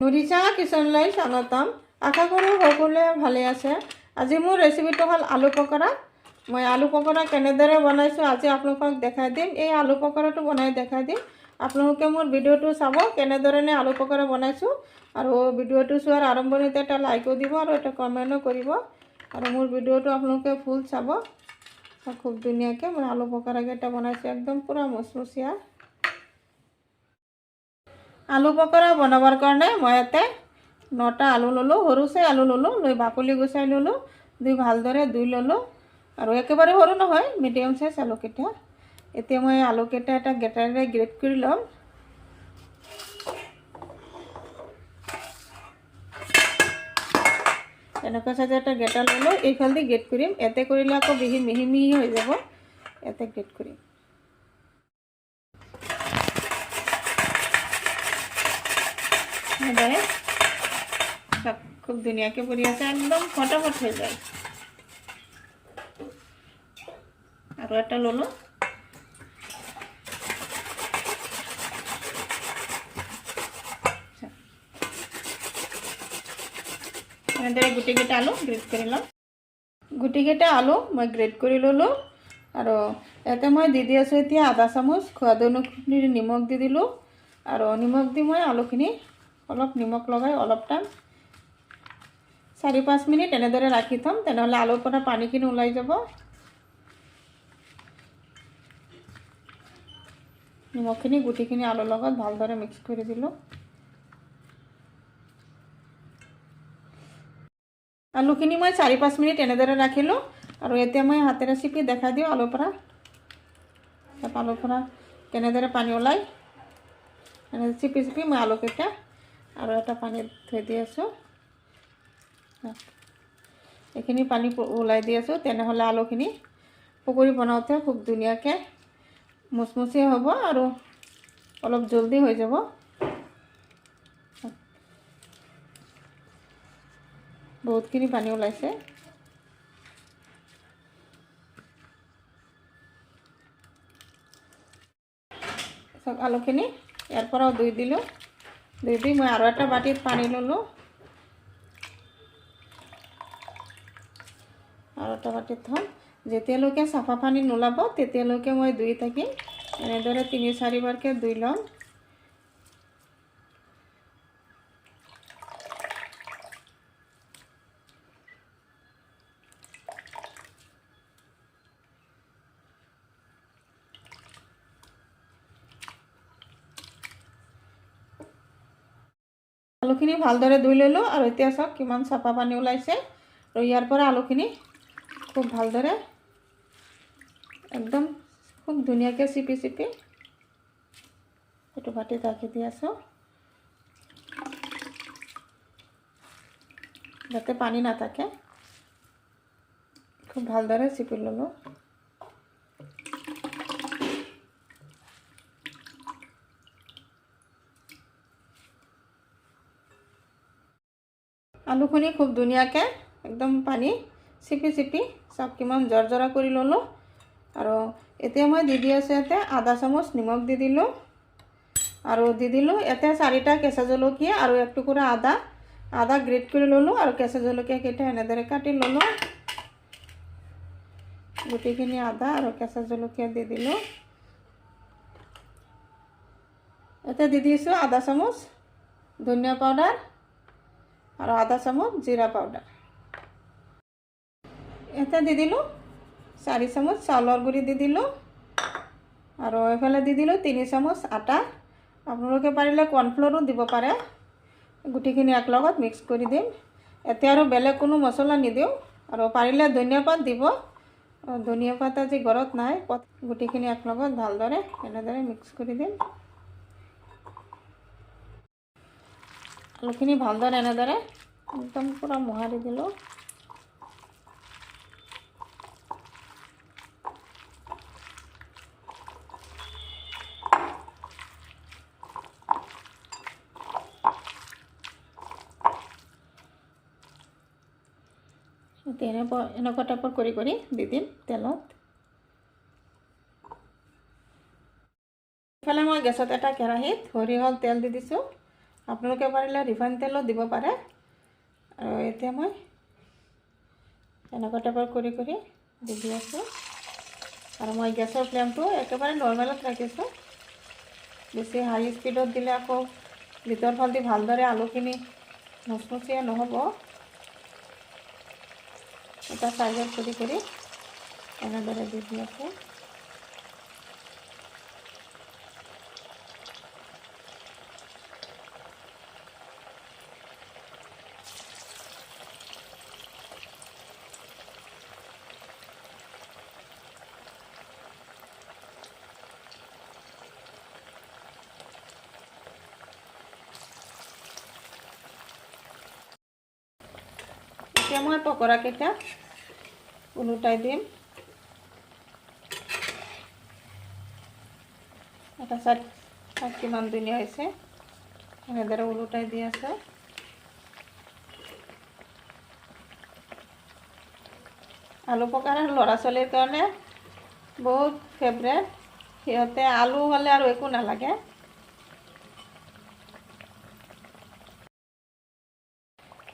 নুৰিচা কিচেনলৈ স্বাগতম। আশা কৰোঁ সকলোৱে ভালে আছে। আজি মোৰ ৰেচিপিটো হ'ল আলু পকৰা। মই আলু পকৰা কেনেদৰে বনাইছোঁ আজি আপোনালোকক দেখাই দিম। এই আলু পকৰাটো বনাই দেখাই দিম। আপোনালোকে মোৰ ভিডিঅ'টো চাব কেনেদৰে আলু পকৰা বনাইছোঁ। আৰু ভিডিঅ'টো চোৱাৰ আৰম্ভণিতে এটা লাইকো দিব আৰু এটা কমেণ্টো কৰিব। আৰু মোৰ ভিডিঅ'টো আপোনালোকে ফুল চাব। খুব ধুনীয়াকৈ মই আলু পকৰাকেইটা বনাইছোঁ, একদম পূৰা মচমচীয়া। আলু পকৰা বনাবৰ কাৰণে মই ইয়াতে 9টা আলু ল'লোঁ, সৰু চাই আলু ল'লোঁ, লৈ বাকলি গুচাই ল'লোঁ, ভালদৰে ধুই ল'লোঁ। আৰু একেবাৰে সৰু নহয়, মিডিয়াম চাইজ আলুকেইটা। এতিয়া মই আলুকেইটা এটা গ্ৰেটাৰেৰে গ্ৰেট কৰি ল'ম। এনেকুৱা চাইজৰ এটা গ্ৰেটাৰ ল'লোঁ, এইফালেদি গ্ৰেট কৰিম। ইয়াতে কৰিলে আকৌ মিহি মিহি হৈ যাব, ইয়াতে গ্ৰেট কৰিম। খুব ধুনীয়াকৈ পৰি আছে, একদম ফটাফট হৈ যায়। আৰু এটা ল'লোঁ, এনেদৰে গুটিকেইটা আলু গ্ৰেট কৰি ল'ম। গুটিকেইটা আলু মই গ্ৰেট কৰি ল'লোঁ। আৰু ইয়াতে মই দি আছোঁ এতিয়া আধা চামুচ সোৱাদ অনুসৰি নিমখ দি দিলোঁ। আৰু নিমখ দি মই আলুখিনি অলপ নিমখ লগাই অলপ টাইম 4-5 মিনিট এনেদৰে ৰাখি থ'ম, তেনেহ'লে আলুৰ পৰা পানীখিনি ওলাই যাব। নিমখখিনি গুটিখিনি আলুৰ লগত ভালদৰে মিক্স কৰি দিলোঁ। আলুখিনি মই 4-5 মিনিট এনেদৰে ৰাখিলোঁ। আৰু এতিয়া মই হাতেৰে চিপি দেখাই দিওঁ আলুৰ পৰা কেনেদৰে পানী ওলায়। এনেদৰে চিপি চিপি মই আলুকেইটা আৰু এটা পানীত থৈ দি আছোঁ। এইখিনি পানী ওলাই দি আছোঁ, তেনেহ'লে আলুখিনি পকৰি বনাওঁতে খুব ধুনীয়াকৈ মুচমুচীয়া হ'ব আৰু অলপ জলদি হৈ যাব। বহুতখিনি পানী ওলাইছে। আলুখিনি ইয়াৰ পৰাও ধুই দিলোঁ। ধুই দি মই আৰু এটা বাটিত পানী ল'লোঁ, আৰু এটা বাটিত থ'ম। যেতিয়ালৈকে চাফা পানী নোলাব তেতিয়ালৈকে মই ধুই থাকিম। এনেদৰে 3-4 বাৰকৈ ধুই ল'ম। আলুখিনি ভালদৰে ধুই ল'লোঁ। আৰু এতিয়া চাওক কিমান চাফা পানী ওলাইছে। আৰু ইয়াৰ পৰা আলুখিনি খুব ভালদৰে একদম খুব ধুনীয়াকৈ চিপি চিপি এইটো বাটিত ৰাখি দি আছোঁ, যাতে পানী নাথাকে। খুব ভালদৰে চিপি ল'লোঁ। আলুখিনি খুব ধুনীয়াকৈ একদম পানী চিপি চিপি চাওক কিমান জৰজৰা কৰি ল'লোঁ। আৰু এতিয়া মই দি আছোঁ ইয়াতে আধা চামুচ নিমখ দি দিলোঁ। আৰু দি দিলোঁ ইয়াতে 4টা কেঁচা জলকীয়া আৰু 1 টুকুৰা আদা গ্ৰেট কৰি ল'লোঁ। আৰু কেঁচা জলকীয়াকেইটা এনেদৰে কাটি ল'লোঁ। গুটিখিনি আদা আৰু কেঁচা জলকীয়া দি দিলোঁ। ইয়াতে দি দিছোঁ আধা চামুচ ধনিয়া পাউডাৰ আৰু আধা চামুচ জিৰা পাউডাৰ। ইয়াতে দি দিলোঁ 4 চামুচ চাউলৰ গুড়ি দি দিলোঁ। আৰু এইফালে দি দিলোঁ 3 চামুচ আটা। আপোনালোকে পাৰিলে কৰ্ণফ্লৰো দিব পাৰে। গুটিখিনি একলগত মিক্স কৰি দিম। এতিয়া আৰু বেলেগ কোনো মছলা নিদিওঁ। আৰু পাৰিলে ধনিয়া পাত দিব। ধনিয়া পাত আজি ঘৰত নাই। গুটিখিনি একলগত ভালদৰে এনেদৰে মিক্স কৰি দিম। আলুখিনি ভালদৰে এনেদৰে একদম পূৰা মোহাৰি দিলোঁ। এনেকুৱা টাইপৰ কৰি কৰি দি দিম তেলত। ইফালে মই গেছত এটা কেৰাহীত সৰিয়হৰ তেল দি দিছোঁ। আপোনালোকে পাৰিলে ৰিফাইন তেলো দিব পাৰে। আৰু এতিয়া মই এনেকুৱা টাইপৰ কৰি দি আছোঁ। আৰু মই গেছৰ ফ্লেমটো একেবাৰে নৰ্মেলত ৰাখিছোঁ। বেছি হাই স্পীডত দিলে আকৌ ভিতৰ ফালদি ভালদৰে আলুখিনি মচমচীয়া নহ'ব। এটা চাইজত কৰি এনেদৰে দি আছোঁ। এতিয়া মই পকৰাকেইটা ওলোটাই দিম। এটা চাইড কিমান ধুনীয়া হৈছে, এনেদৰে ওলোটাই দি আছে। আলু পকৰা ল'ৰা ছোৱালীৰ কাৰণে বহুত ফেভৰেট। সিহঁতে আলু হ'লে আৰু একো নালাগে।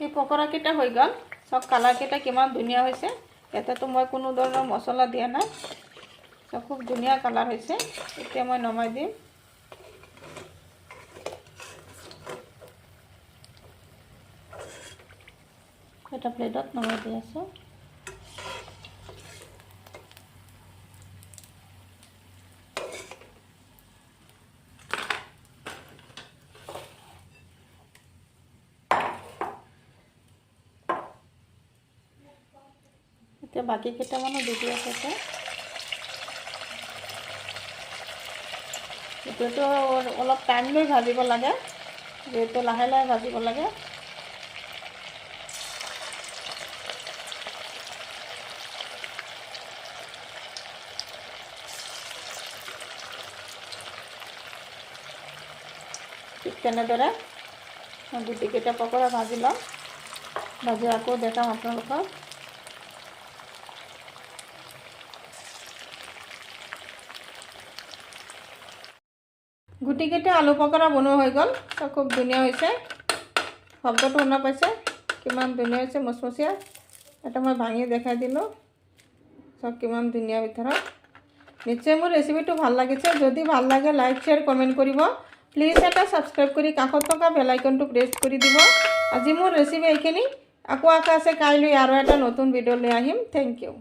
এই পকৰাকেইটা হৈ গ'ল। চব কালাৰকেইটা কিমান ধুনীয়া হৈছে। ইয়াতেতো মই কোনো ধৰণৰ মছলা দিয়া নাই। চব খুব ধুনীয়া কালাৰ হৈছে। এতিয়া মই নমাই দিম। এটা প্লেটত নমাই দি আছোঁ। এতিয়া বাকী কেইটামানো দি আছে। এইটোতো অলপ টাইম লৈ ভাজিব লাগে, যিহেতু লাহে লাহে ভাজিব লাগে। ঠিক তেনেদৰে গুটিকেইটা পকৰা ভাজি ল'ম। ভাজি আকৌ দেখাম আপোনালোকক। গুটিকেইটা আলু পকৰা বনোৱা হৈ গ'ল। খুব ধুনীয়া হৈছে। শব্দটো শুনা পাইছে কিমান ধুনীয়া হৈছে, মচমচীয়া। এটা মই ভাঙি দেখাই দিলোঁ। চব কিমান ধুনীয়া ভিতৰত। নিশ্চয় মোৰ ৰেচিপিটো ভাল লাগিছে। যদি ভাল লাগে লাইক শ্বেয়াৰ কমেণ্ট কৰিব। প্লিজ এটা ছাবস্ক্ৰাইব কৰি কাষত থকা বেল আইকনটো প্ৰেছ কৰি দিব। আজি মোৰ ৰেচিপি এইখিনি। আকৌ আশা আছে কাইলৈ আৰু এটা নতুন ভিডিঅ' লৈ আহিম। Thank U.